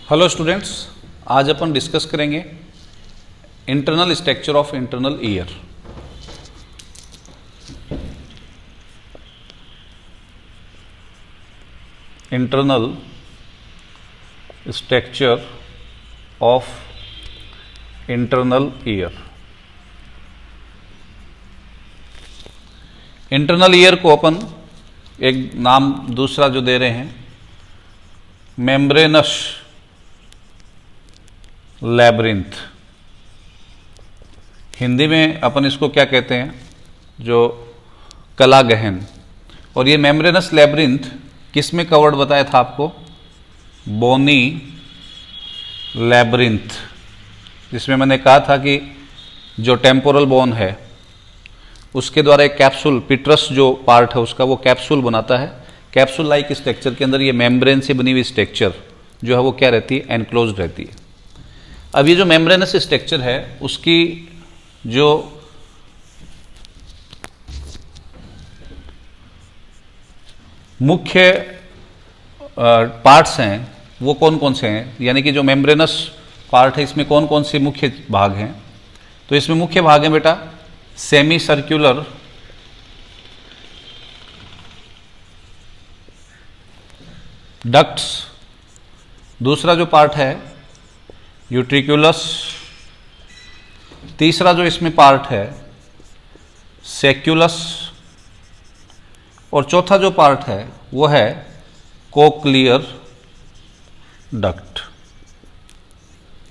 Hello students, आज अपन discuss करेंगे internal structure of internal ear. Internal structure of internal ear. Internal ear को अपन एक नाम दूसरा जो दे रहे हैं, मेम्ब्रेनस लैब्रिंथ। हिंदी में अपन इसको क्या कहते हैं, जो कला गहन। और ये मेम्ब्रेनस लैब्रिंथ किस में कवर्ड बताया था आपको? बोनी लैब्रिंथ, जिसमें मैंने कहा था कि जो टेम्पोरल बोन है उसके द्वारा एक कैप्सूल, पिट्रस जो पार्ट है उसका, वो कैप्सूल बनाता है। कैप्सूल लाइक स्ट्रक्चर के अंदर ये मेम्ब्रेन से बनी हुई स्ट्रक्चर जो है वो क्या रहती है? एनक्लोज रहती है। अब ये जो मेम्ब्रेनस स्ट्रक्चर है उसकी जो मुख्य पार्ट्स हैं वो कौन कौन से हैं, यानी कि जो मेम्ब्रेनस पार्ट है इसमें कौन कौन से मुख्य भाग हैं? तो इसमें मुख्य भाग है बेटा सेमी सर्कुलर डक्ट्स, दूसरा जो पार्ट है यूट्रिकुलस, तीसरा जो इसमें पार्ट है सेक्युलस, और चौथा जो पार्ट है वो है कोक्लियर डक्ट।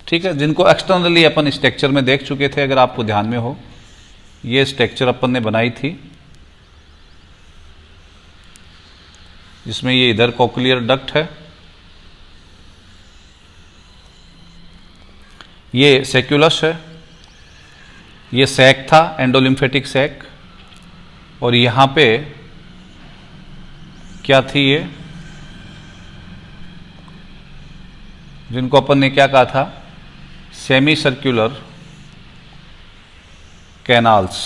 ठीक है, जिनको एक्सटर्नली अपन स्ट्रक्चर में देख चुके थे, अगर आपको ध्यान में हो। ये स्ट्रक्चर अपन ने बनाई थी जिसमें ये इधर कोक्लियर डक्ट है, ये सेक्युलस है, ये सैक था एंडोलिम्फेटिक सैक, और यहां पे क्या थी ये, जिनको अपन ने क्या कहा था? Semi circular canals.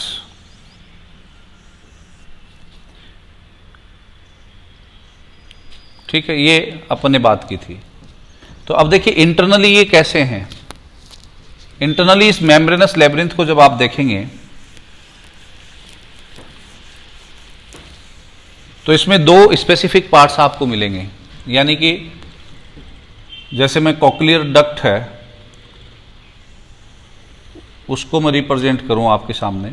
ठीक है, ये अपन ने बात की थी। तो अब देखिए इंटरनली ये कैसे हैं। इंटरनली इस मेम्ब्रेनस लैब्रिंथ को जब आप देखेंगे तो इसमें दो स्पेसिफिक पार्ट्स आपको मिलेंगे, यानी कि जैसे मैं कोक्लियर डक्ट है उसको मैं रिप्रेजेंट करूं आपके सामने।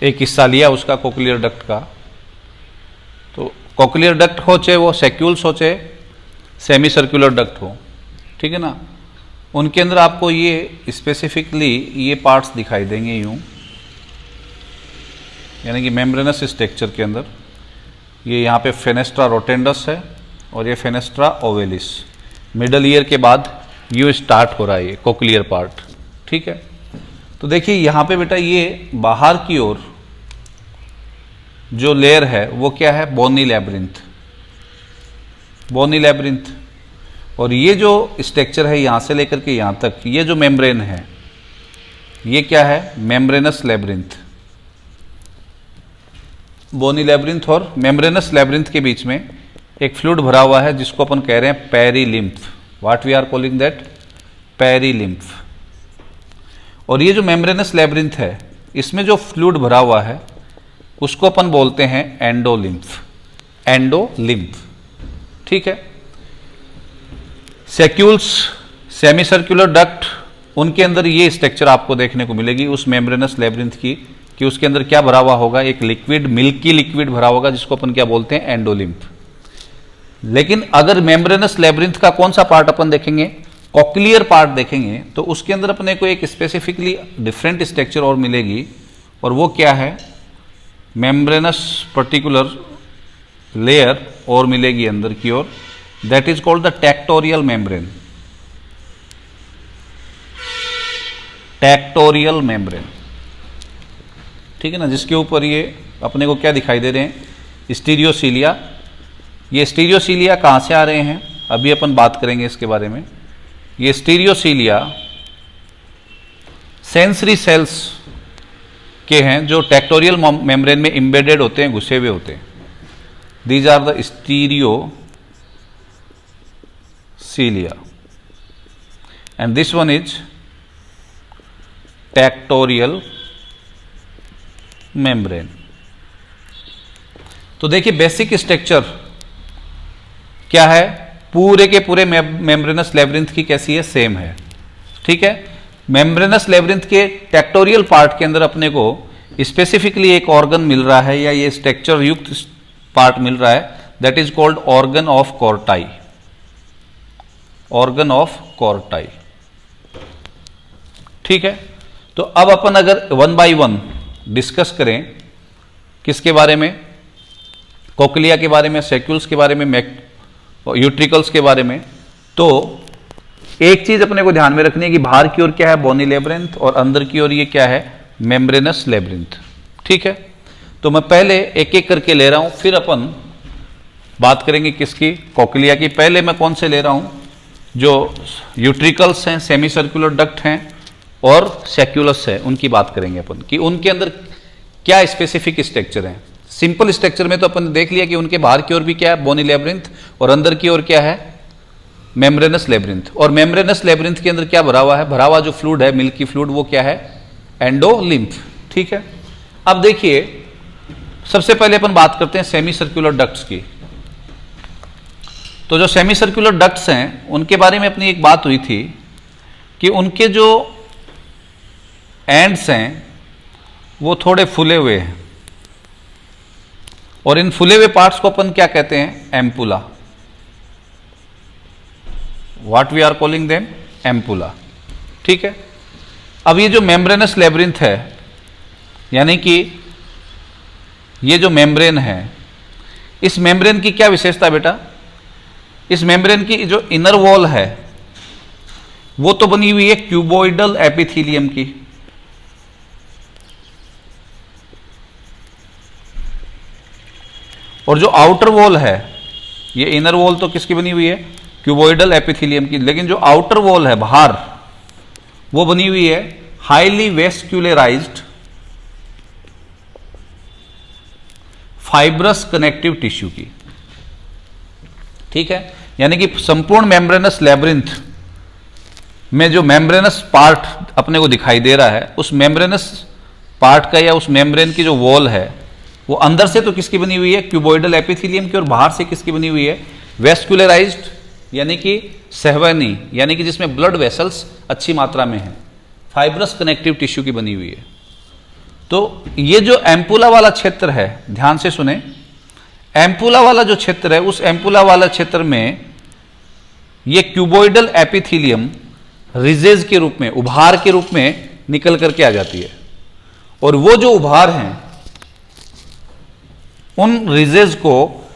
एक हिस्सा लिया उसका कोक्लियर डक्ट का। तो कोक्लियर डक्ट हो चाहे वो सेक्यूल्स हो चाहे सेमी सर्कुलर डक्ट हो, ठीक है ना, उनके अंदर आपको ये स्पेसिफिकली ये पार्ट्स दिखाई देंगे यूं, यानी कि मेम्ब्रेनस स्ट्रक्चर के अंदर ये यहाँ पे फेनेस्ट्रा रोटेंडस है और ये फेनेस्ट्रा ओवेलिस। मिडल ईयर के बाद यू स्टार्ट हो रहा है ये कोक्लियर पार्ट। ठीक है, तो देखिए यहाँ पे बेटा ये बाहर की ओर जो लेयर है वो क्या है? बोनी लैब्रिंथ। बोनी लैब्रिंथ, और ये जो स्ट्रक्चर है यहाँ से लेकर के यहाँ तक, ये जो मेम्ब्रेन है ये क्या है? Membranous labyrinth. बोनी लैब्रिंथ और मेम्ब्रेनस लैब्रिंथ के बीच में एक फ्लूइड भरा हुआ है जिसको अपन कह रहे हैं perilymph. What we are calling that? Perilymph. और ये जो मेम्ब्रेनस लैब्रिंथ है इसमें जो फ्लूइड भरा हुआ है उसको अपन बोलते हैं एंडोलिम्फ। एंडोलिम्फ, ठीक है। सेक्यूल्स, सेमी सर्कुलर डक्ट, उनके अंदर ये स्ट्रक्चर आपको देखने को मिलेगी उस मेम्ब्रेनस लैब्रिंथ की, कि उसके अंदर क्या भरा हुआ होगा? एक लिक्विड, मिल्की लिक्विड भरा होगा जिसको अपन क्या बोलते हैं? एंडोलिम्फ। लेकिन अगर मेम्ब्रेनस लैब्रिंथ का कौन सा पार्ट अपन देखेंगे? कोक्लियर पार्ट देखेंगे, तो उसके अंदर अपने को एक स्पेसिफिकली डिफरेंट स्ट्रक्चर और मिलेगी, और वो क्या है? मेम्ब्रेनस पर्टिकुलर लेयर और मिलेगी अंदर की ओर, that is called the tectorial membrane. Tectorial membrane, ठीक है ना, जिसके ऊपर ये अपने को क्या दिखाई दे रहे हैं? स्टीरियोसीलिया। ये स्टीरियोसीलिया कहाँ से आ रहे हैं अभी अपन बात करेंगे इसके बारे में। ये स्टीरियोसीलिया सेंसरी सेल्स के हैं जो टेक्टोरियल मेम्ब्रेन में एम्बेडेड होते हैं, घुसे हुए होते हैं। These are the stereocilia and this one is tectorial membrane. तो देखिए बेसिक स्ट्रक्चर क्या है, पूरे के पूरे मेम्ब्रेनस लेब्रिंथ की कैसी है, सेम है। ठीक है, मेम्ब्रेनस लेब्रिंथ के टेक्टोरियल पार्ट के अंदर अपने को स्पेसिफिकली एक ऑर्गन मिल रहा है, या ये स्ट्रक्चर युक्त पार्ट मिल रहा है, that is called organ of Corti. Organ of Corti. ठीक है, तो अब अपन अगर वन बाय वन डिस्कस करें किसके बारे में, कोक्लिया के बारे में, सैक्यूल्स के बारे में, यूट्रिकल्स के बारे में, तो एक चीज अपने को ध्यान में रखनी है कि बाहर की ओर क्या है, बोनी लेब्रिंथ, और अंदर की ओर ये क्या है, मेम्ब्रेनस लेब्रिंथ। ठीक है, तो मैं पहले एक एक करके ले रहा हूं, फिर अपन बात करेंगे किसकी, कोक्लिया की। पहले मैं कौन से ले रहा हूं, जो यूट्रिकल्स हैं, सेमी सर्कुलर डक्ट हैं और सैक्यूलस है, उनकी बात करेंगे अपन कि उनके अंदर क्या स्पेसिफिक स्ट्रक्चर है। सिंपल स्ट्रक्चर में तो अपन ने देख लिया कि उनके बाहर की ओर भी क्या है, बोनी लेब्रिंथ, और अंदर की ओर क्या है, मेम्ब्रेनस लेब्रिंथ। और मेम्ब्रेनस लेब्रिंथ के अंदर क्या भरा हुआ है, भरा हुआ जो फ्लूइड है, मिल्की फ्लूइड, वो क्या है, एंडोलिम्फ। ठीक है, अब देखिए सबसे पहले अपन बात करते हैं सेमी सर्कुलर डक्ट्स की। तो जो सेमी सर्कुलर डक्ट्स हैं उनके बारे में अपनी एक बात हुई थी कि उनके जो एंड्स हैं वो थोड़े फूले हुए हैं, और इन फूले हुए पार्ट्स को अपन क्या कहते हैं, ampulla. What we are calling them, ampulla. ठीक है, अब ये जो मेम्ब्रेनस लेब्रिंथ है, यानी कि ये जो मेम्ब्रेन है, इस मेम्ब्रेन की क्या विशेषता बेटा, इस मेम्ब्रेन की जो इनर वॉल है वो तो बनी हुई है क्यूबोइडल एपिथेलियम की, और जो आउटर वॉल है, ये इनर वॉल तो किसकी बनी हुई है, क्यूबोइडल एपिथेलियम की, लेकिन जो आउटर वॉल है बाहर, वो बनी हुई है हाईली वेस्क्युलराइज्ड फाइब्रस कनेक्टिव टिश्यू की। ठीक है, यानी कि संपूर्ण मेम्ब्रेनस लेब्रिंथ में जो मेम्ब्रेनस पार्ट अपने को दिखाई दे रहा है, उस मेम्ब्रेनस पार्ट का या उस मेम्ब्रेन की जो वॉल है वो अंदर से तो किसकी बनी हुई है, क्यूबोइडल एपिथेलियम की, और बाहर से किसकी बनी हुई है, वेस्कुलराइज्ड, यानी कि सहवनी, यानी कि जिसमें ब्लड वेसल्स अच्छी मात्रा में है, फाइब्रस कनेक्टिव टिश्यू की बनी हुई है। तो ये जो एम्पुला वाला क्षेत्र है, ध्यान से सुने, एम्पुला वाला जो क्षेत्र है, उस एम्पुला वाला क्षेत्र में ये क्यूबोइडल एपिथेलियम रिजेज के रूप में, उभार के रूप में निकल करके आ जाती है, और वो जो उभार हैं उन रिजेज को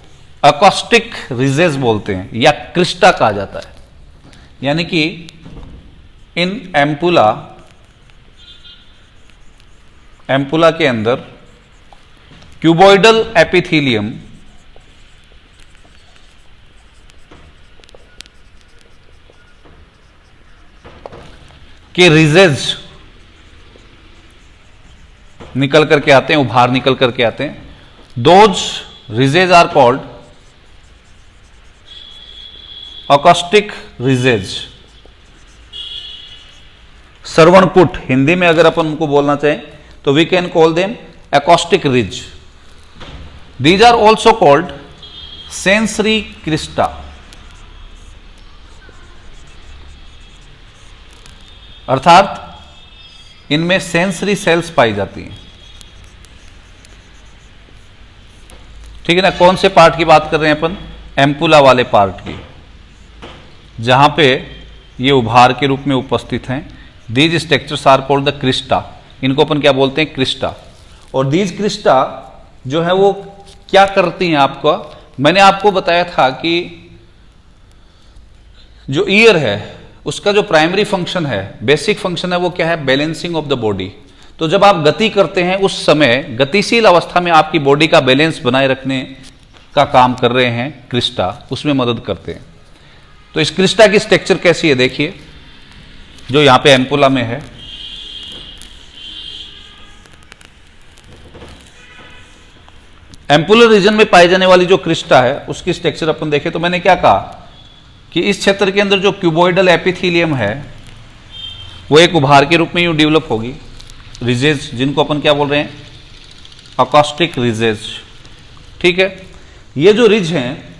अकॉस्टिक रिजेज बोलते हैं, या क्रिस्टा कहा जाता है। यानी कि इन एम्पुला के अंदर क्यूबोइडल एपिथेलियम के रिजेज निकल करके आते हैं, उभार निकल करके आते हैं। Those ridges are called acoustic ridges. श्रवणपुट, हिंदी में अगर अपन उनको बोलना चाहें तो we can call them acoustic ridge. These are also called sensory crista, अर्थात इनमें सेंसरी सेल्स पाई जाती हैं। ठीक है ना, कौन से पार्ट की बात कर रहे हैं अपन, एम्पुला वाले पार्ट की, जहां पे ये उभार के रूप में उपस्थित हैं। These structures are called the crista, इनको अपन क्या बोलते हैं, क्रिस्टा। और दीज क्रिस्टा जो है वो क्या करती हैं, आपको मैंने आपको बताया था कि जो ईयर है उसका जो प्राइमरी फंक्शन है, बेसिक फंक्शन है, वो क्या है, बैलेंसिंग ऑफ द बॉडी। तो जब आप गति करते हैं उस समय गतिशील अवस्था में आपकी बॉडी का बैलेंस बनाए रखने का काम कर रहे हैं क्रिस्टा, उसमें मदद करते हैं। तो इस क्रिस्टा की स्ट्रक्चर कैसी है देखिए, जो यहां पे एम्पुला में है। एम्पुलर रीजन में पाई जाने वाली जो क्रिस्टा है उसकी स्ट्रक्चर अपन देखें तो मैंने क्या कहा कि इस क्षेत्र के अंदर जो क्यूबॉइडल एपिथेलियम है वो एक उभार के रूप में यूं डेवलप होगी, रिजेज जिनको अपन क्या बोल रहे हैं, अकॉस्टिक रिजेज। ठीक है, ये जो रिज हैं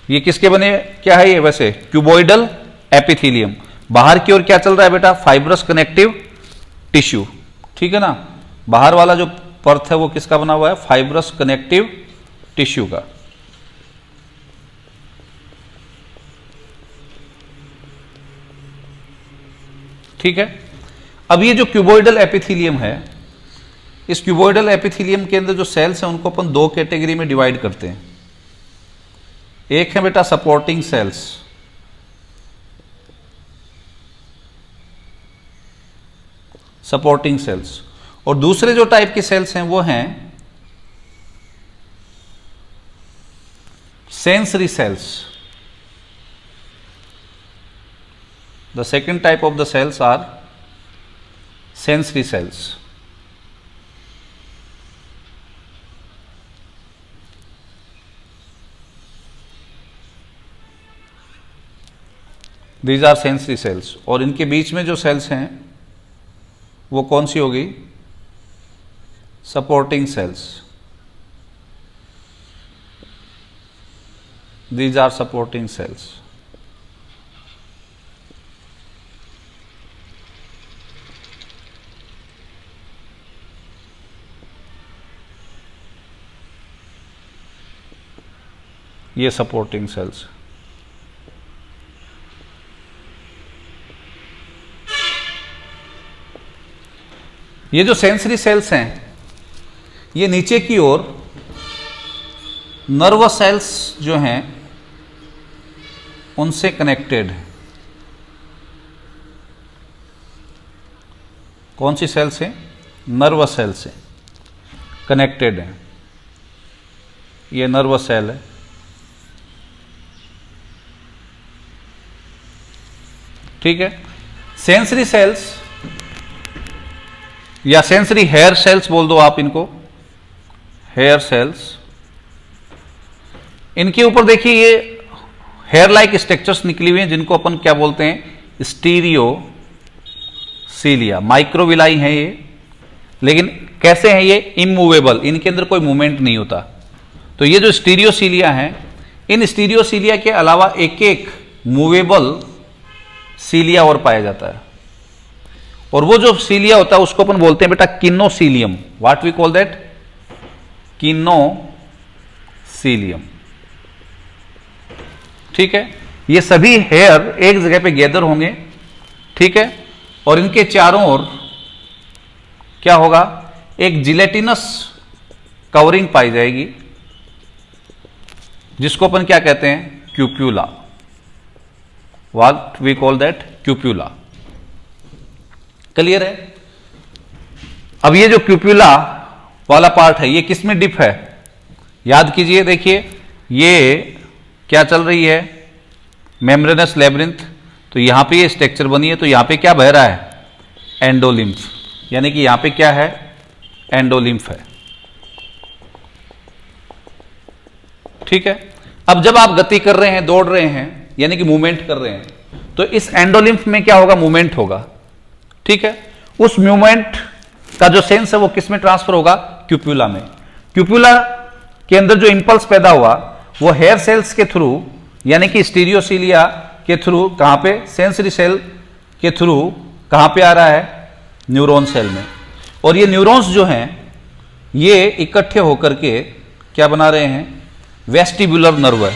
ये किसके बने, क्या है ये, वैसे क्यूबॉइडल एपिथेलियम। बाहर की ओर क्या चल रहा है बेटा, फाइब्रस कनेक्टिव टिश्यू। ठीक है ना, बाहर वाला जो पर्थ है वो किसका बना हुआ है, फाइब्रस कनेक्टिव टिश्यू का। ठीक है, अब ये जो क्यूबॉइडल एपिथेलियम है, इस क्यूबॉइडल एपिथेलियम के अंदर जो सेल्स हैं उनको अपन दो कैटेगरी में डिवाइड करते हैं। एक है बेटा सपोर्टिंग सेल्स, सपोर्टिंग सेल्स, और दूसरे जो टाइप के सेल्स हैं वो हैं sensory cells. The second type of the cells are sensory cells. These are sensory cells, और इनके बीच में जो सेल्स हैं वो कौन सी होगी, supporting cells. These are supporting cells. ये सपोर्टिंग सेल्स। ये जो सेंसरी सेल्स हैं ये नीचे की ओर नर्वस सेल्स जो हैं उनसे कनेक्टेड है। कौन सी सेल्स हैं, नर्वस सेल से कनेक्टेड है। ये नर्वस सेल है। ठीक है, सेंसरी सेल्स या सेंसरी हेयर सेल्स बोल दो आप इनको, हेयर सेल्स। इनके ऊपर देखिए ये हेयर लाइक स्ट्रक्चर्स निकली हुई हैं जिनको अपन क्या बोलते हैं, स्टीरियोसीलिया। माइक्रोविलाई हैं ये, लेकिन कैसे हैं ये, इमूवेबल, इनके अंदर कोई मूवमेंट नहीं होता। तो ये जो स्टीरियोसीलिया हैं, इन स्टीरियोसीलिया के अलावा एक एक मूवेबल सीलिया और पाया जाता है, और वो जो सीलिया होता है उसको अपन बोलते हैं बेटा kinocilium. What we call that, kinocilium. ठीक है, ये सभी हेयर एक जगह पे गैदर होंगे। ठीक है, और इनके चारों ओर क्या होगा, एक जिलेटिनस कवरिंग पाई जाएगी जिसको अपन क्या कहते हैं, cupula. What we call that, cupula. Clear है। अब ये जो क्यूप्यूला वाला पार्ट है ये किस में डिप है, याद कीजिए। देखिए ये क्या चल रही है, मेम्ब्रेनस लेब्रिंथ। तो यहां पे ये स्ट्रक्चर बनी है, तो यहां पे क्या बह रहा है, एंडोलिम्फ, यानी कि यहां पे क्या है, एंडोलिम्फ है। ठीक है, अब जब आप गति कर रहे हैं, दौड़ रहे हैं, यानी कि मूवमेंट कर रहे हैं, तो इस एंडोलिम्फ में क्या होगा, मूवमेंट होगा। ठीक है, उस मूवमेंट का जो सेंस है वो किस में ट्रांसफर होगा, क्यूप्यूला में। क्यूप्यूला के अंदर जो इंपल्स पैदा हुआ वो हेयर सेल्स के थ्रू, यानी कि स्टीरियोसीलिया के थ्रू, कहां पे, सेंसरी सेल के थ्रू कहां पे आ रहा है, न्यूरॉन सेल में। और ये न्यूरॉन्स जो हैं ये इकट्ठे होकर के क्या बना रहे हैं, वेस्टिबुलर नर्व है।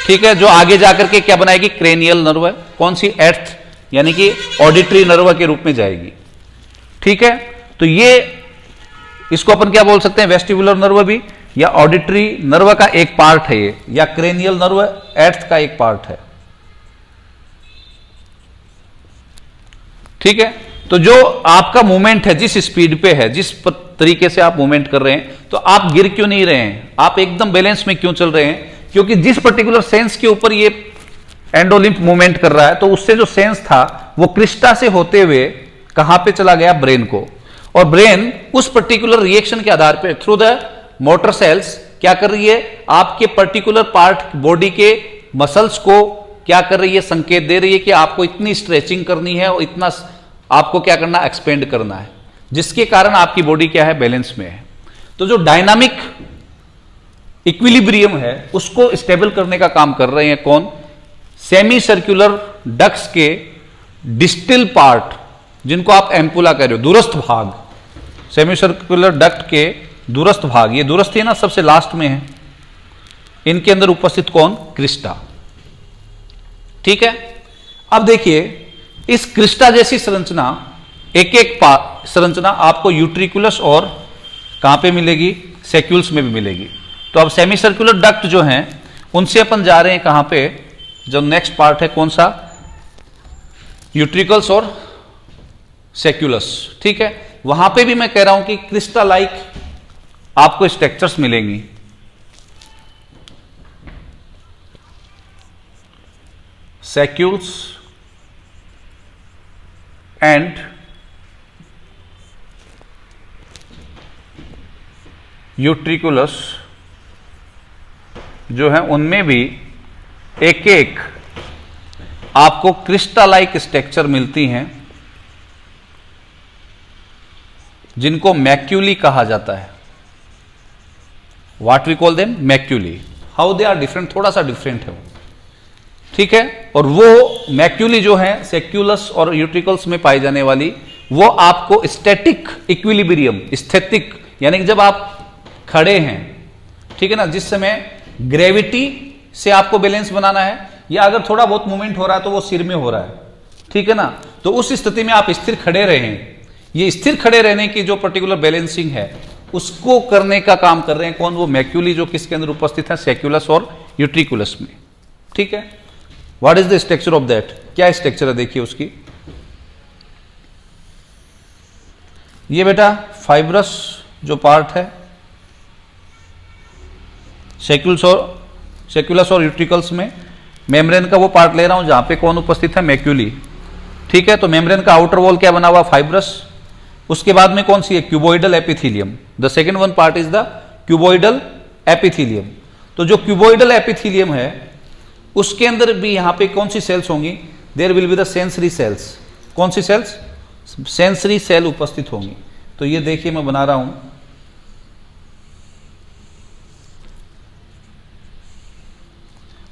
ठीक है, जो आगे जाकर के क्या बनाएगी, क्रेनियल नर्व है। कौन सी, एर्थ, यानी कि ऑडिटरी नर्व के रूप में जाएगी। ठीक है, तो ये इसको अपन क्या बोल सकते हैं, वेस्टिबुलर नर्व भी, या ऑडिटरी नर्व का एक पार्ट है ये, या क्रेनियल नर्व एर्थ का एक पार्ट है। ठीक है, तो जो आपका मूवमेंट है, जिस स्पीड पे है, जिस तरीके से आप मूवमेंट कर रहे हैं, तो आप गिर क्यों नहीं रहे हैं, आप एकदम बैलेंस में क्यों चल रहे हैं, क्योंकि जिस पर्टिकुलर सेंस के ऊपर ये एंडोलिम्फ मूवमेंट कर रहा है, तो उससे जो सेंस था वो क्रिस्टा से होते हुए कहां पे चला गया, ब्रेन को। और ब्रेन उस पर्टिकुलर रिएक्शन के आधार पे, थ्रू द मोटर सेल्स क्या कर रही है, आपके पर्टिकुलर पार्ट बॉडी के मसल्स को क्या कर रही है, संकेत दे रही है कि आपको इतनी स्ट्रेचिंग करनी है और इतना आपको क्या करना, एक्सपेंड करना है, जिसके कारण आपकी बॉडी क्या है, बैलेंस में है। तो जो डायनामिक इक्विलिब्रियम है उसको स्टेबल करने का काम कर रहे हैं कौन, सेमी सर्कुलर डक्ट्स के डिस्टल पार्ट, जिनको आप एम्पुला कह रहे हो, दूरस्थ भाग, सेमी सर्कुलर डक्ट के दूरस्थ भाग, ये दूरस्थ है ना, सबसे लास्ट में है, इनके अंदर उपस्थित कौन, क्रिस्टा। ठीक है, अब देखिए इस क्रिस्टा जैसी संरचना, एक एक संरचना आपको यूट्रिकुलस और कहां पे मिलेगी, सैक्यूल्स में भी मिलेगी। तो अब सेमी सर्कुलर डक्ट जो हैं उनसे अपन जा रहे हैं कहां पे, जो नेक्स्ट पार्ट है कौन सा, यूट्रिकल्स और सैक्यूलस। ठीक है, वहां पे भी मैं कह रहा हूं कि क्रिस्टा लाइक आपको स्ट्रक्चर्स मिलेंगी। सैक्यूल्स एंड यूट्रिकुलस जो है उनमें भी एक एक आपको क्रिस्टालाइक स्ट्रक्चर मिलती हैं, जिनको मैक्यूली कहा जाता है। What we call them, maculae. How they are different, थोड़ा सा डिफरेंट है वो। ठीक है, और वो मैक्यूली जो है सेक्यूलस और यूट्रिकल्स में पाई जाने वाली, वो आपको स्टैटिक इक्विलिब्रियम, स्थितिक, यानी कि जब आप खड़े हैं, ठीक है ना, जिस समय ग्रेविटी से आपको बैलेंस बनाना है, या अगर थोड़ा बहुत मूवमेंट हो रहा है तो वो सिर में हो रहा है, ठीक है ना, तो उस स्थिति में आप स्थिर खड़े रहें। ये स्थिर खड़े रहने की जो पर्टिकुलर बैलेंसिंग है उसको करने का काम कर रहे हैं कौन, वो मैक्यूली, जो किसके अंदर उपस्थित है, सेक्यूलस और यूट्रिकुलस में। ठीक है, what is the structure of that, क्या स्ट्रक्चर है देखिए उसकी। ये बेटा फाइब्रस जो पार्ट है सेक्यूलस और यूट्रिकल्स में, मेम्ब्रेन का वो पार्ट ले रहा हूं जहां पे कौन उपस्थित है, मैक्यूली। ठीक है, तो मेम्ब्रेन का आउटर वॉल क्या बना हुआ, फाइब्रस। उसके बाद में कौन सी है, cuboidal epithelium. The second one part is the cuboidal epithelium. तो जो क्यूबोइडल एपिथीलियम है उसके अंदर भी यहां पे कौन सी सेल्स होंगी, there will be the sensory cells. कौन सी सेल्स, सेंसरी सेल उपस्थित होंगी। तो ये देखिए मैं बना रहा हूं,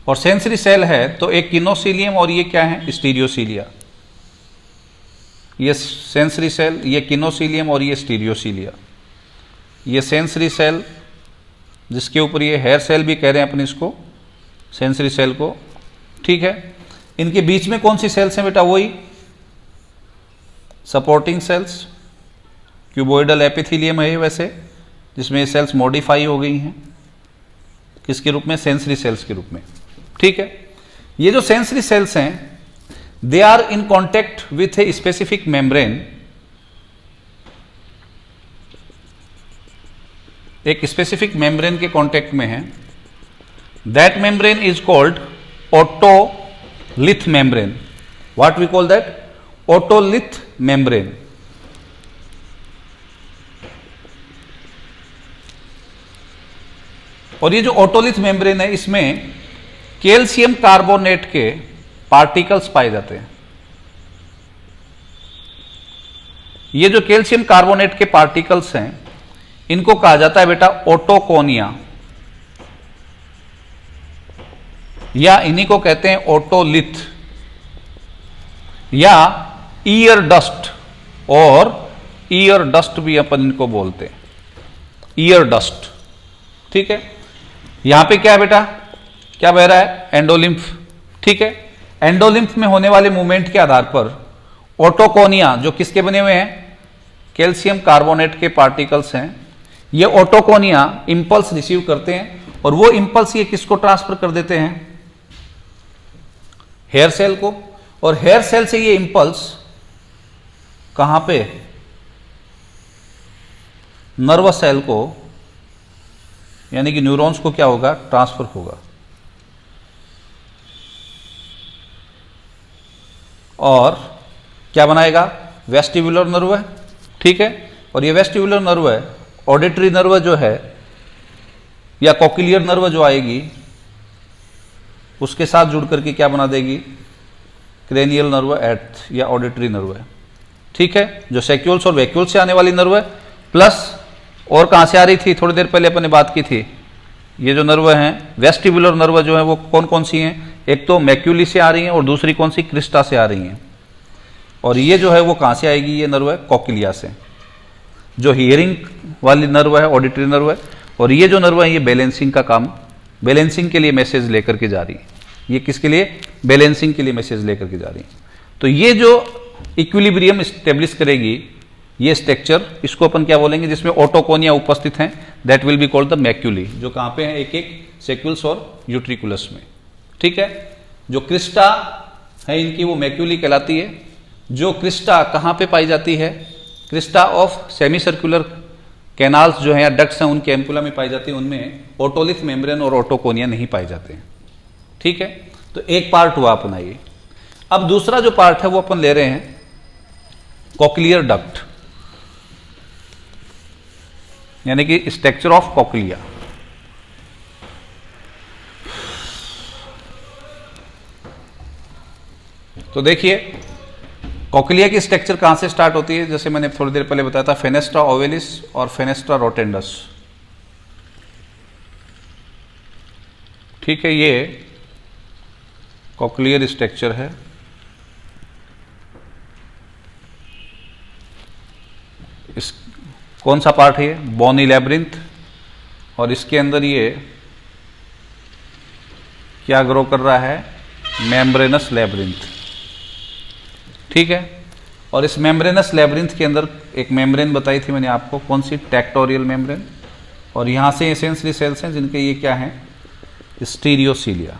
और सेंसरी सेल है तो एक किनोसीलियम और ये क्या है, स्टीरियोसीलिया। ये सेंसरी सेल, ये किनोसीलियम और ये स्टीरियोसीलिया। ये सेंसरी सेल जिसके ऊपर ये हेयर सेल भी कह रहे हैं अपने इसको, सेंसरी सेल को। ठीक है, इनके बीच में कौन सी सेल्स हैं बेटा, वही सपोर्टिंग सेल्स। क्यूबोइडल एपिथीलियम है वैसे, जिसमें ये सेल्स मॉडिफाई हो गई हैं किसके रूप में, सेंसरी सेल्स के रूप में। ठीक है, ये जो सेंसरी सेल्स हैं they are in contact with a specific membrane, एक स्पेसिफिक मेम्ब्रेन के कॉन्टेक्ट में है। That membrane is called otolith membrane. What we call that, otolith membrane. और ये जो ओटोलिथ मेम्ब्रेन है इसमें कैल्शियम कार्बोनेट के पार्टिकल्स पाए जाते हैं। ये जो कैल्शियम कार्बोनेट के पार्टिकल्स हैं इनको कहा जाता है बेटा ओटोकोनिया, या इन्हीं को कहते हैं ओटोलिथ या ईयर डस्ट, और ईयर डस्ट भी अपन इनको बोलते हैं, ईयर डस्ट। ठीक है, यहां पे क्या है बेटा, क्या बह रहा है, एंडोलिम्फ। ठीक है, एंडोलिम्फ में होने वाले मूवमेंट के आधार पर ओटोकोनिया, जो किसके बने हुए हैं, कैल्शियम कार्बोनेट के पार्टिकल्स हैं, ये ओटोकोनिया इंपल्स रिसीव करते हैं, और वो इंपल्स ये किसको ट्रांसफर कर देते हैं, हेयर सेल को। और हेयर सेल से ये इंपल्स कहां पे, नर्वस सेल को, यानी कि न्यूरॉन्स को क्या होगा, ट्रांसफर होगा। और क्या बनाएगा, वेस्टिबुलर नर्व है। ठीक है, और ये वेस्टिबुलर नर्व है, ऑडिटरी नर्व जो है या कॉक्लियर नर्व जो आएगी उसके साथ जुड़ करके क्या बना देगी, क्रेनियल नर्व एट या ऑडिटरी नर्व है। ठीक है, जो सैक्यूल्स और वैक्यूल्स से आने वाली नर्व है, प्लस और कहां से आ रही थी, थोड़ी देर पहले अपन ने बात की थी, ये जो नर्व हैं वेस्टिबुलर नर्व जो है वो कौन कौन सी हैं, एक तो मैक्यूली से आ रही हैं और दूसरी कौन सी, क्रिस्टा से आ रही हैं। और ये जो है वो कहां से आएगी, ये नर्व है कॉक्लिया से, जो हियरिंग वाली नर्व है, ऑडिटरी नर्व है। और ये जो नर्व है ये बैलेंसिंग का काम, बैलेंसिंग के लिए मैसेज लेकर के जा रही है। ये किसके लिए, बैलेंसिंग के लिए मैसेज लेकर के जा रही है। तो ये जो इक्विलिब्रियम स्टेब्लिश करेगी ये स्ट्रक्चर, इसको अपन क्या बोलेंगे, जिसमें ऑटोकोनिया उपस्थित हैं, that will be called the maculae, जो कहां पे है, एक एक सेक्यूल्स और यूट्रिकुलस में। ठीक है, जो क्रिस्टा है इनकी वो मैक्यूली कहलाती है। जो क्रिस्टा कहां पे पाई जाती है, Crysta of semi circular canals जो है या डक्ट्स हैं उनके एम्पुला में पाई जाती है, उनमें ओटोलिथ मेम्ब्रेन और ऑटोकोनिया नहीं पाए जाते हैं। ठीक है, तो एक पार्ट हुआ अपना ये। अब दूसरा जो पार्ट है वो अपन ले रहे हैं कॉक्लियर डक्ट, यानी कि स्ट्रक्चर ऑफ कॉक्लिया। तो देखिए कॉक्लिया की स्ट्रक्चर कहां से स्टार्ट होती है, जैसे मैंने थोड़ी देर पहले बताया था, फेनेस्ट्रा ओवेलिस और फेनेस्ट्रा रोटेंडस। ठीक है, ये कॉक्लियर स्ट्रक्चर है। इस कौन सा पार्ट है ये, बोनी लैब्रिंथ, और इसके अंदर ये क्या ग्रो कर रहा है, मेम्ब्रेनस लैब्रिंथ। ठीक है, और इस मेम्ब्रेनस लैब्रिंथ के अंदर एक मेम्ब्रेन बताई थी मैंने आपको, कौन सी, टेक्टोरियल मेम्ब्रेन, और यहां से एसेंशियली सेल्स हैं जिनके ये क्या हैं, स्टीरियोसीलिया।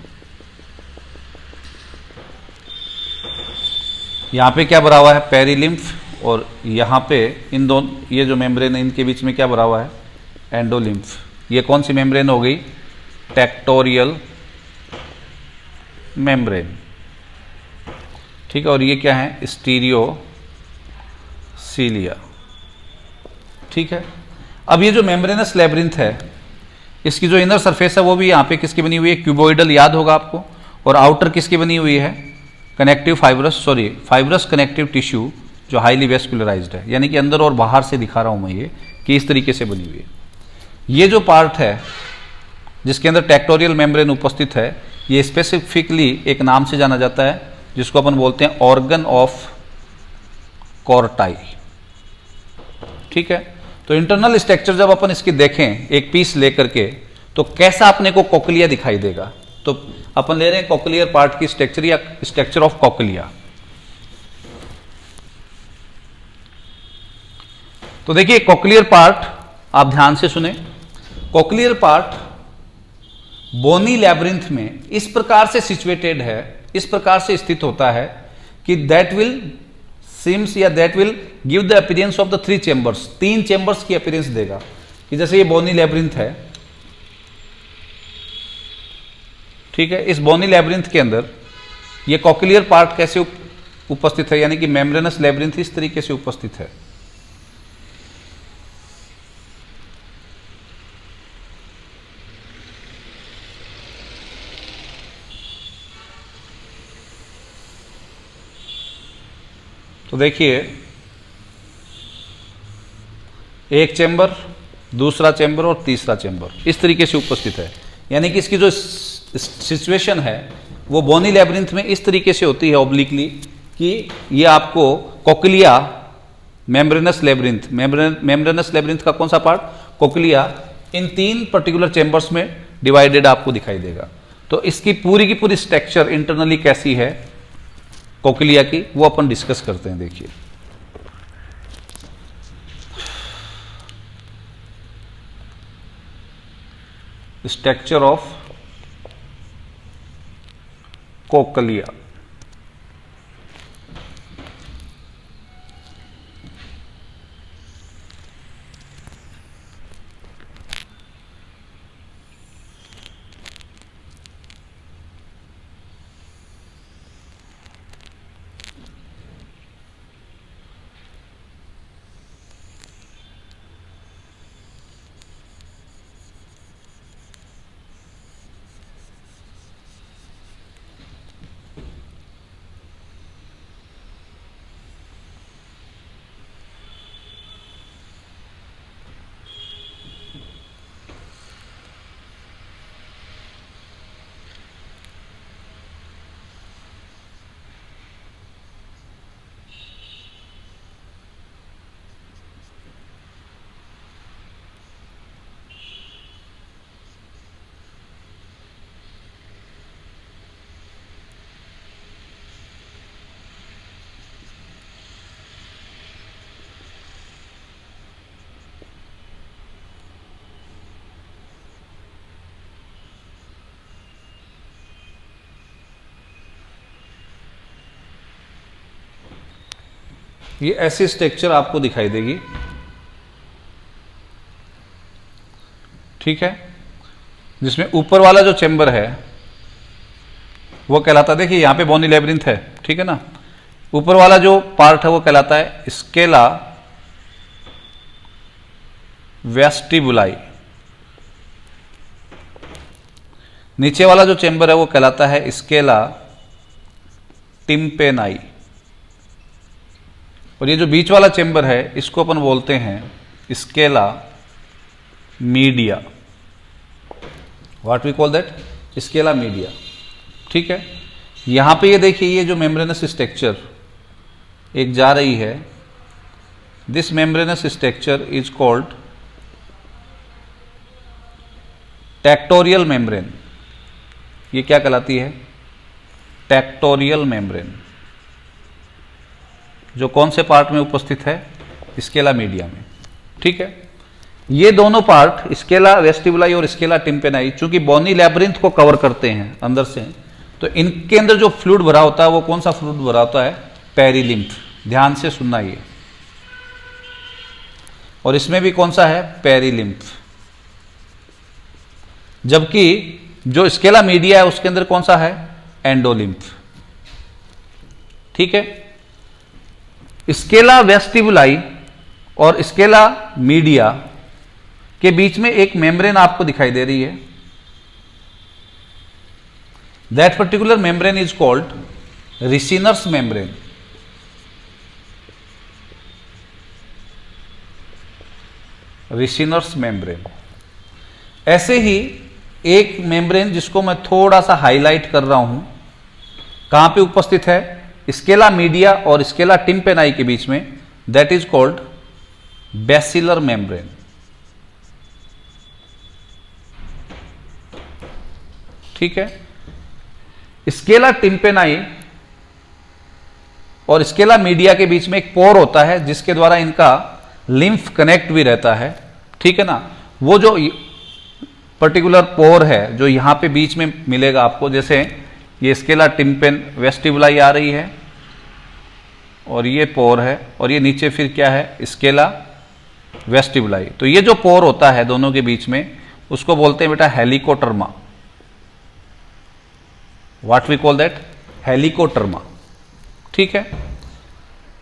यहां पे क्या भरा हुआ है, पेरिलिम्फ, और यहां पे इन दोनों, ये जो मेम्ब्रेन है इनके बीच में क्या भरा हुआ है, एंडोलिम्फ। ये कौन सी मेम्ब्रेन हो गई, टेक्टोरियल मेम्ब्रेन। ठीक है, और ये क्या है, स्टीरियोसीलिया। ठीक है, अब ये जो मेम्ब्रेनस लैब्रिंथ है इसकी जो इनर सरफेस है वो भी यहाँ पे किसकी बनी हुई है, क्यूबोइडल, याद होगा आपको, और आउटर किसकी बनी हुई है, कनेक्टिव फाइब्रस कनेक्टिव टिश्यू जो हाईली वेस्कुलराइज्ड है, यानी कि अंदर और बाहर से दिखा रहा हूं मैं ये कि इस तरीके से बनी हुई है। ये जो पार्ट है जिसके अंदर टेक्टोरियल मेम्ब्रेन उपस्थित है, ये स्पेसिफिकली एक नाम से जाना जाता है जिसको अपन बोलते हैं ऑर्गन ऑफ कॉर्टाई। ठीक है, तो इंटरनल स्ट्रक्चर जब अपन इसकी देखें एक पीस लेकर के, तो कैसा अपने को कॉक्लिया दिखाई देगा। तो अपन ले रहे हैं कॉक्लियर पार्ट की स्ट्रक्चर या स्ट्रक्चर ऑफ कॉक्लिया। तो देखिए कॉक्लियर पार्ट आप ध्यान से सुने, कॉक्लियर पार्ट बोनी लैब्रिंथ में इस प्रकार से सिचुएटेड है, इस प्रकार से स्थित होता है कि दैट विल सिम्स या that will give the appearance of the 3 chambers, 3 chambers की अपीयरेंस देगा। कि जैसे ये बोनी लैब्रिंथ है, ठीक है, इस बोनी लैब्रिंथ के अंदर ये कॉक्लियर पार्ट कैसे उपस्थित है, यानी कि मेम्ब्रेनस लैब्रिंथ इस तरीके से उपस्थित है। तो देखिए एक चेंबर, दूसरा चेंबर और तीसरा चेंबर इस तरीके से उपस्थित है, यानी कि इसकी जो सिचुएशन है वो बोनी लैब्रिंथ में इस तरीके से होती है ऑब्लिकली कि ये आपको कॉक्लिया मेम्ब्रेनस लैब्रिंथ का कौन सा पार्ट, कॉक्लिया, इन 3 पर्टिकुलर चेंबर्स में डिवाइडेड आपको दिखाई देगा। तो इसकी पूरी की पूरी स्ट्रक्चर इंटरनली कैसी है कॉक्लिया की, वो अपन डिस्कस करते हैं। देखिए स्ट्रक्चर ऑफ कॉक्लिया। ये ऐसी स्ट्रक्चर आपको दिखाई देगी, ठीक है, जिसमें ऊपर वाला जो चेंबर है वो कहलाता है, देखिए यहां पे बोनी लेब्रिंथ है, ठीक है ना, ऊपर वाला जो पार्ट है वो कहलाता है स्केला वेस्टिबुलाई, नीचे वाला जो चेंबर है वो कहलाता है स्केला टिम्पेनाई, और ये जो बीच वाला चेंबर है इसको अपन बोलते हैं scala media. What we call that? Scala media, ठीक है। यहां पे ये देखिए, ये जो मेम्ब्रेनस स्ट्रक्चर एक जा रही है, this membranous structure is called tectorial membrane. ये क्या कहलाती है? टेक्टोरियल मेम्ब्रेन, जो कौन से पार्ट में उपस्थित है? स्केला मीडिया में, ठीक है। ये दोनों पार्ट स्केला वेस्टिबुलाई और स्केला टिम्पेनाई चूंकि बोनी लैब्रिंथ को कवर करते हैं अंदर से, तो इनके अंदर जो फ्लूइड भरा होता है वो कौन सा फ्लूइड भरा होता है? पेरिलिम्फ। ध्यान से सुनना ये, और इसमें भी कौन सा है? पेरिलिम्फ। जबकि जो स्केला मीडिया है उसके अंदर कौन सा है? एंडोलिम्फ, ठीक है। स्केला वेस्टिबुलाई और स्केला मीडिया के बीच में एक मेम्ब्रेन आपको दिखाई दे रही है। That particular membrane is called Reissner's membrane. Reissner's membrane. ऐसे ही एक मेम्ब्रेन जिसको मैं थोड़ा सा हाईलाइट कर रहा हूं, कहां पे उपस्थित है? स्केला मीडिया और स्केला टिम्पेनाई के बीच में, that is called basilar membrane. ठीक है। स्केला टिम्पेनाई और स्केला मीडिया के बीच में एक पोर होता है जिसके द्वारा इनका लिम्फ कनेक्ट भी रहता है, ठीक है ना। वो जो पर्टिकुलर पोर है जो यहां पे बीच में मिलेगा आपको, जैसे ये स्केला टिम्पेन वेस्टिबुलाई आ रही है और ये पोर है, और ये नीचे फिर क्या है? Scala vestibuli. तो ये जो पोर होता है दोनों के बीच में, उसको बोलते हैं बेटा helicotrema. What we call that? Helicotrema, ठीक है।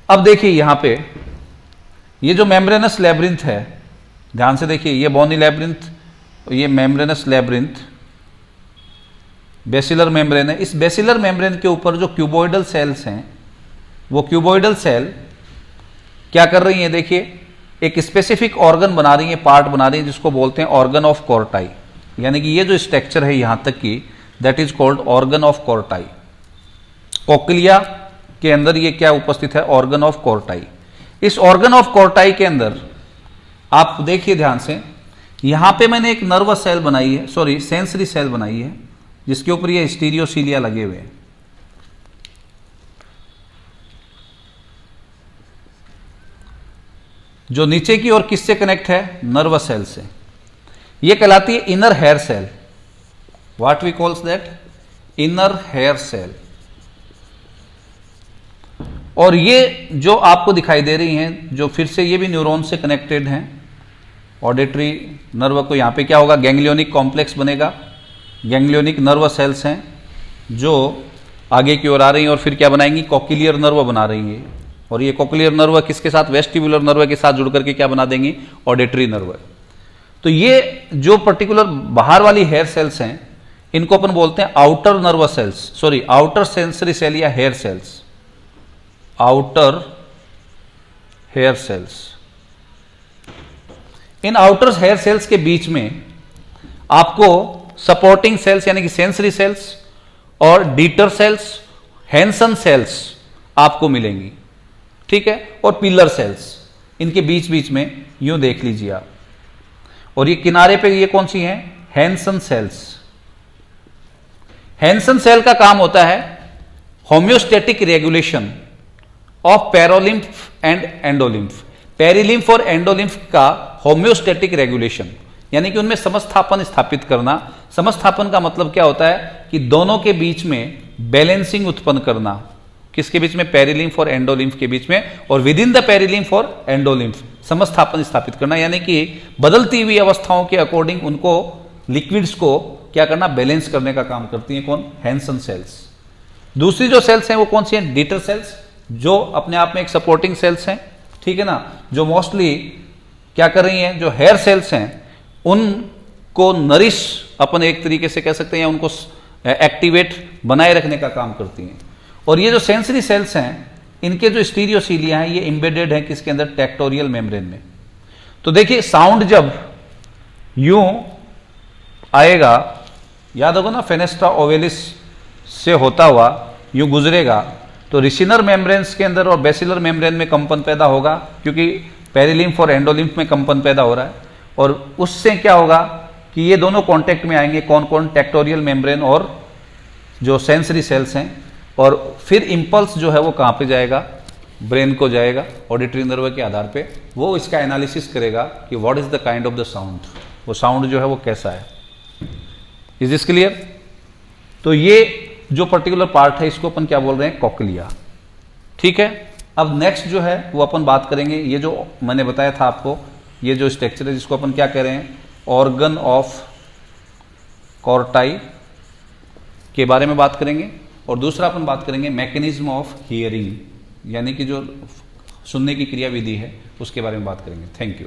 अब देखिए यहां पे ये जो मेम्ब्रेनस लैब्रिंथ है, ध्यान से देखिए, ये बोनी लैब्रिंथ, ये मेम्ब्रेनस लैब्रिंथ, बेसिलर मेम्ब्रेन है। इस बेसिलर मेम्ब्रेन के ऊपर जो क्यूबोइडल सेल्स हैं, वो क्यूबोइडल सेल क्या कर रही हैं? देखिए, एक स्पेसिफिक ऑर्गन बना रही है, पार्ट बना रही है, जिसको बोलते हैं ऑर्गन ऑफ कोर्टाई। यानी कि ये जो स्ट्रक्चर है यहां तक की, that is called organ of Corti. Cochlea के अंदर ये क्या उपस्थित है? Organ of Corti. इस ऑर्गन ऑफ कोर्टाई के अंदर आप देखिए ध्यान से, यहां पे मैंने एक नर्वस सेल बनाई है, सॉरी सेंसरी सेल बनाई है, जिसके ऊपर ये स्टीरियोसीलिया लगे हुए हैं। जो नीचे की ओर किससे कनेक्ट है? नर्वस सेल से। ये कहलाती है inner hair cell. What we calls that? Inner hair cell. और ये जो आपको दिखाई दे रही हैं, जो फिर से ये भी न्यूरॉन से कनेक्टेड हैं, ऑडिटरी नर्व को यहां पे क्या होगा? गैंग्लियोनिक कॉम्प्लेक्स बनेगा। गैंग्लियोनिक नर्व सेल्स हैं जो आगे की ओर आ रही हैं और फिर क्या बनाएंगी? कॉक्लियर नर्व बना रही हैं। और ये कॉक्लियर नर्व किसके साथ? वेस्टिबुलर नर्व के साथ जुड़ करके क्या बना देंगी? Auditory nerve. तो ये जो पर्टिकुलर बाहर वाली हेयर सेल्स हैं, इनको अपन बोलते हैं outer nerve cells, sorry outer sensory cell या hair cells. Outer hair cells. इन आउटर हेयर सेल्स के बीच में आपको सपोर्टिंग सेल्स यानी कि सेंसरी सेल्स और डीटर सेल्स, हैंसन सेल्स आपको मिलेंगी, ठीक है। और पिलर सेल्स इनके बीच बीच में यूं देख लीजिए आप। और ये किनारे पे ये कौन सी हैं? Hansen sales. हैंसन सेल का काम होता है homeostatic regulation of perilymph and endolymph. Perilymph और एंडोलिम्फ का होम्योस्टैटिक रेगुलेशन, यानी कि उनमें समस्थापन स्थापित करना। समस्थापन का मतलब क्या होता है? कि दोनों के बीच में बैलेंसिंग उत्पन्न करना। किसके बीच में, पेरिलिम्फ और एंडोलिम्फ के बीच में, और विद इन द पेरिलिम्फ और एंडोलिम्फ समस्थापन स्थापित करना, यानी कि बदलती हुई अवस्थाओं के अकॉर्डिंग उनको लिक्विड्स को क्या करना, बैलेंस करने का काम करती हैं कौन, हैंसन सेल्स। दूसरी जो सेल्स हैं वो कौन सी हैं, डीटर सेल्स, जो अपने आप में एक सपोर्टिंग सेल्स हैं, ठीक है ना, जो मोस्टली क्या कर रही हैं, जो हेयर सेल्स हैं उनको नरिश अपन एक तरीके से कह सकते हैं, या उनको एक्टिवेट बनाए रखने का काम करती हैं। और ये जो सेंसरी सेल्स हैं, इनके जो स्टीरियोसीलिया हैं ये एम्बेडेड है किसके अंदर, टेक्टोरियल मेम्ब्रेन में। तो देखिए साउंड जब यूं आएगा, याद होगा ना, फेनेस्ट्रा ओवेलिस से होता हुआ यूं गुजरेगा, तो रिसिनर मेम्ब्रेन्स के अंदर और बेसिलर मेम्ब्रेन में कंपन पैदा होगा, क्योंकि पेरिलिम्फ और एंडोलिम्फ में कंपन पैदा हो रहा है, और उससे क्या होगा कि ये दोनों कांटेक्ट में आएंगे, कौन कौन, टेक्टोरियल मेम्ब्रेन और जो सेंसरी सेल्स हैं, और फिर इंपल्स जो है वो कहाँ पे जाएगा, ब्रेन को जाएगा, ऑडिटरी नर्व के आधार पे वो इसका एनालिसिस करेगा कि what is the kind of the sound, वो साउंड जो है वो कैसा है। Is this clear? तो ये जो पर्टिकुलर पार्ट है इसको अपन क्या बोल रहे हैं, कॉकलिया, ठीक है। अब नेक्स्ट जो है वो अपन बात करेंगे, ये जो मैंने बताया था आपको, ये जो स्ट्रक्चर है जिसको अपन क्या कह रहे हैं, ऑर्गन ऑफ कॉर्टाई के बारे में बात करेंगे, और दूसरा अपन बात करेंगे मैकेनिज्म ऑफ हियरिंग, यानी कि जो सुनने की क्रिया विधि है उसके बारे में बात करेंगे। Thank you.